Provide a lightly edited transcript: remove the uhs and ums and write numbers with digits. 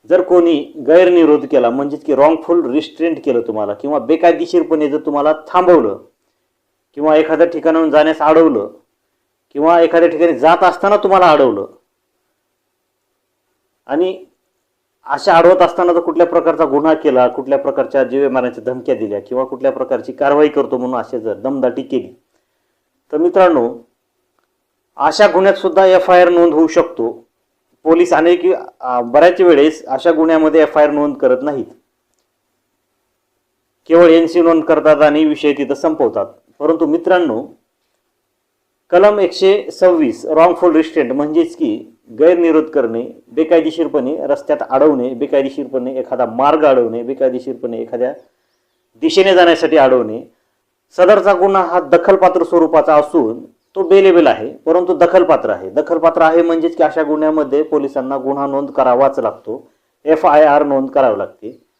जर कोणी गैरनिरोध केला म्हणजेच की रॉंगफुल रिस्ट्रेंट केलं तुम्हाला, किंवा बेकायदेशीरपणे जर तुम्हाला थांबवलं, किंवा एखाद्या ठिकाणाहून जाण्यास अडवलं, किंवा एखाद्या ठिकाणी जात असताना तुम्हाला अडवलं, आणि अशा अडवत असताना जर कुठल्या प्रकारचा गुन्हा केला, कुठल्या प्रकारच्या जीवे मारण्याच्या धमक्या दिल्या, किंवा कुठल्या प्रकारची कारवाई करतो म्हणून असे जर दमदाटी केली, तर मित्रांनो अशा गुन्ह्यात सुद्धा FIR नोंद होऊ शकतो. पोलीस बऱ्याच वेळेस अशा गुन्ह्यामध्ये FIR नोंद करत नाहीत, केवळ NC नोंद करतात आणि विषय तिथं संपवतात. परंतु मित्रांनो, कलम 126 रॉंगफुल रिस्ट्रेंट म्हणजेच की गैरनिरोध करणे, बेकायदेशीरपणे रस्त्यात अडवणे, बेकायदेशीरपणे एखादा मार्ग अडवणे, बेकायदेशीरपणे एखाद्या दिशेने जाण्यासाठी अडवणे, सदरचा गुन्हा हा दखलपात्र स्वरूपाचा असून तो बेलेबल आहे, परंतु दखलपात्र आहे. दखलपात्र आहे म्हणजेच की अशा गुन्ह्यामध्ये पोलिसांना गुन्हा नोंद करावाच लागतो, FIR नोंद करावी लागते.